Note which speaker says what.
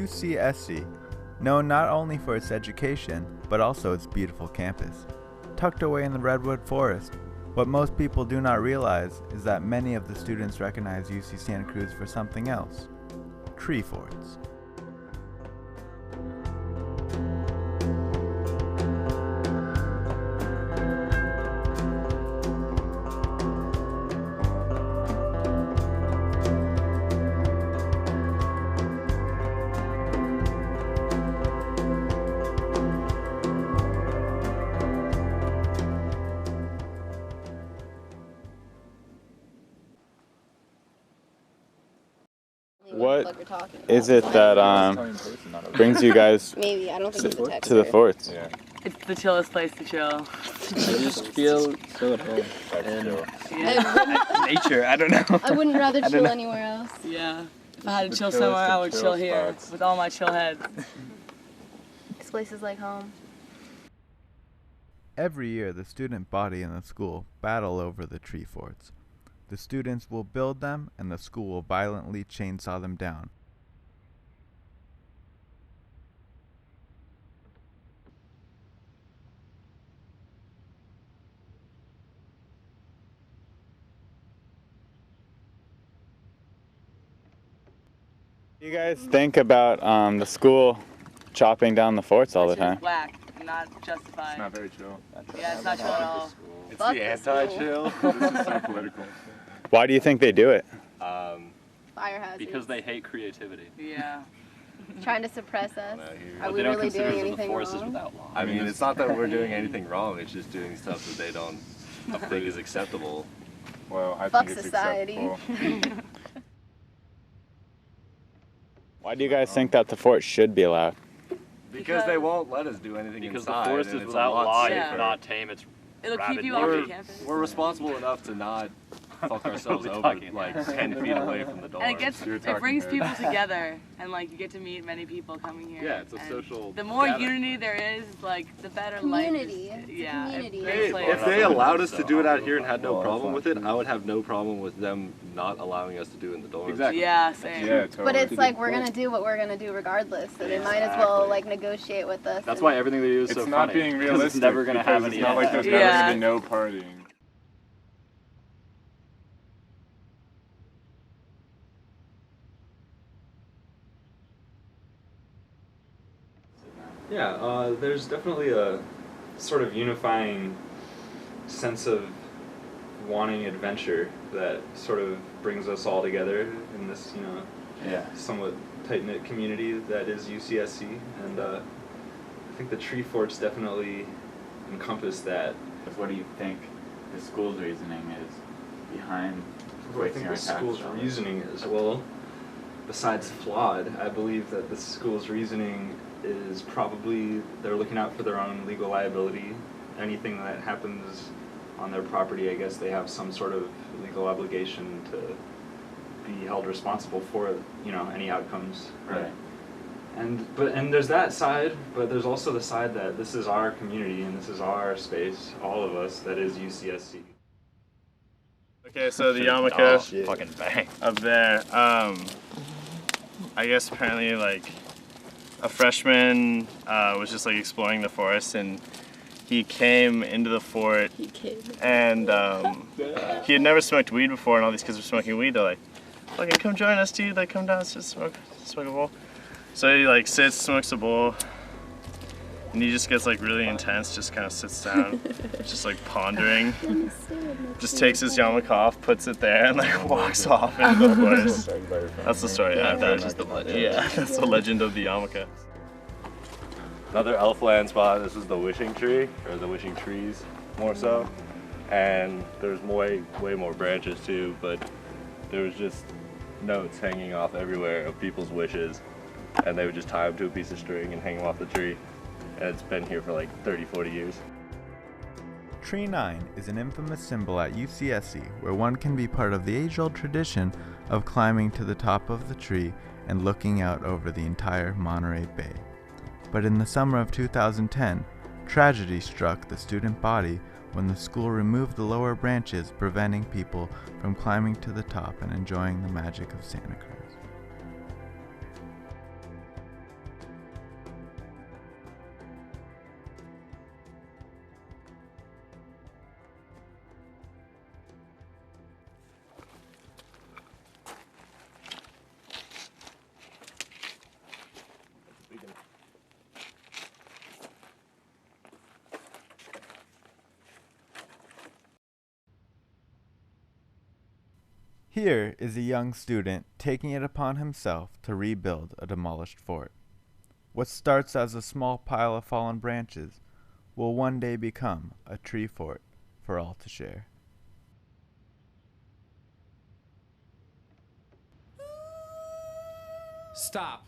Speaker 1: UCSC, known not only for its education, but also its beautiful campus. Tucked away in the redwood forest, what most people do not realize is that many of the students recognize UC Santa Cruz for something else: tree forts. What is it that brings you guys
Speaker 2: Maybe, I don't think he's a texter.
Speaker 1: to the forts?
Speaker 3: Yeah.
Speaker 4: It's the chillest place to chill.
Speaker 3: I just feel so at home. And
Speaker 4: Yeah.
Speaker 3: nature, I don't know.
Speaker 2: I wouldn't rather chill anywhere else.
Speaker 4: Yeah. If I had to chill somewhere, I would chill here with all my chill heads.
Speaker 2: This place is like home.
Speaker 1: Every year, the student body and the school battle over the tree forts. The students will build them, and the school will violently chainsaw them down. What do you guys think about the school chopping down the forts all the
Speaker 4: It's just
Speaker 1: time?
Speaker 4: whack, not justified.
Speaker 3: It's not very chill.
Speaker 4: Yeah, it's not chill at all.
Speaker 5: It's
Speaker 2: Fuck
Speaker 5: the
Speaker 2: this
Speaker 5: anti-chill.
Speaker 3: This is so political.
Speaker 1: Why do you think they do it?
Speaker 2: Fire hazards.
Speaker 5: Because they hate creativity.
Speaker 4: Yeah.
Speaker 2: Trying to suppress us. Are
Speaker 5: But
Speaker 2: we
Speaker 5: they don't
Speaker 2: really
Speaker 5: consider
Speaker 2: doing
Speaker 5: that the
Speaker 2: anything
Speaker 5: forest is
Speaker 2: wrong?
Speaker 5: without law.
Speaker 6: I mean, it's not that we're doing anything wrong. It's just doing stuff that they don't think is acceptable.
Speaker 3: Well, I
Speaker 2: Fuck
Speaker 3: think it's
Speaker 2: society.
Speaker 3: acceptable.
Speaker 1: Why do you guys think that the fort should be allowed?
Speaker 6: Because they won't let us do anything
Speaker 5: Because
Speaker 6: inside.
Speaker 5: the forest
Speaker 6: and
Speaker 5: is
Speaker 6: it's
Speaker 5: without
Speaker 6: a lot
Speaker 5: law, you
Speaker 4: safer.
Speaker 5: cannot tame its
Speaker 4: It'll keep
Speaker 5: rabid
Speaker 4: you
Speaker 5: neighbor.
Speaker 4: off the campus.
Speaker 6: We're responsible enough to not fuck ourselves
Speaker 5: Totally
Speaker 6: over
Speaker 5: talking.
Speaker 6: like 10 feet away from the door.
Speaker 4: And it
Speaker 3: You're talking
Speaker 4: brings
Speaker 3: here.
Speaker 4: people together, and like you get to meet many people coming here.
Speaker 6: Yeah, it's a
Speaker 4: and
Speaker 6: social
Speaker 4: The more
Speaker 6: gathering.
Speaker 4: unity there is, like the better
Speaker 2: Community.
Speaker 4: life.
Speaker 2: It's a
Speaker 4: Yeah.
Speaker 2: community.
Speaker 6: If they allowed us to do it out here and had no problem with it, I would have no problem with them not allowing us to do it in the dorms.
Speaker 3: Exactly.
Speaker 4: Yeah, same.
Speaker 3: Yeah, totally.
Speaker 2: But it's like we're gonna do what we're gonna do regardless, so they might as well like negotiate with us.
Speaker 5: That's
Speaker 2: and-
Speaker 5: why everything they do is
Speaker 3: It's
Speaker 5: so
Speaker 3: not
Speaker 5: funny.
Speaker 3: being
Speaker 5: 'cause
Speaker 3: realistic.
Speaker 5: It's never going to have
Speaker 3: because
Speaker 5: any
Speaker 3: It's not like there's
Speaker 5: impact.
Speaker 3: never
Speaker 4: Yeah.
Speaker 3: going to be no partying.
Speaker 7: Yeah, there's definitely a sort of unifying sense of wanting adventure that sort of brings us all together in this, somewhat tight-knit community that is UCSC. And I think the tree forts definitely encompass that.
Speaker 8: What do you think the school's reasoning is behind
Speaker 7: What I think the school's reasoning is, well, besides flawed, I believe that the school's reasoning is probably they're looking out for their own legal liability. Anything that happens on their property, I guess they have some sort of legal obligation to be held responsible for, any outcomes.
Speaker 8: Right.
Speaker 7: And there's that side, but there's also the side that this is our community and this is our space, all of us, that is UCSC.
Speaker 9: Okay, so the yarmulke
Speaker 5: Fucking bang.
Speaker 9: up there, I guess apparently like a freshman was just like exploring the forest, and he came into the fort and he had never smoked weed before, and all these kids were smoking weed. They're like, fucking come join us, dude, like come down, let's just smoke a bowl. So he like sits, smokes a bowl, and he just gets like really intense, just kind of sits down, just like pondering, just takes his yarmulke off, puts it there, and like walks off into the forest. That's the story. Yeah, that's just the legend. Yeah, that's the legend of the yarmulke.
Speaker 6: Another elfland spot, this is the wishing tree, or the wishing trees, more so. And there's way more branches too, but there was just notes hanging off everywhere of people's wishes. And they would just tie them to a piece of string and hang them off the tree. And it's been here for like 30, 40 years.
Speaker 1: Tree 9 is an infamous symbol at UCSC where one can be part of the age-old tradition of climbing to the top of the tree and looking out over the entire Monterey Bay. But in the summer of 2010, tragedy struck the student body when the school removed the lower branches, preventing people from climbing to the top and enjoying the magic of Santa Cruz. Here is a young student taking it upon himself to rebuild a demolished fort. What starts as a small pile of fallen branches will one day become a tree fort for all to share.
Speaker 10: Stop.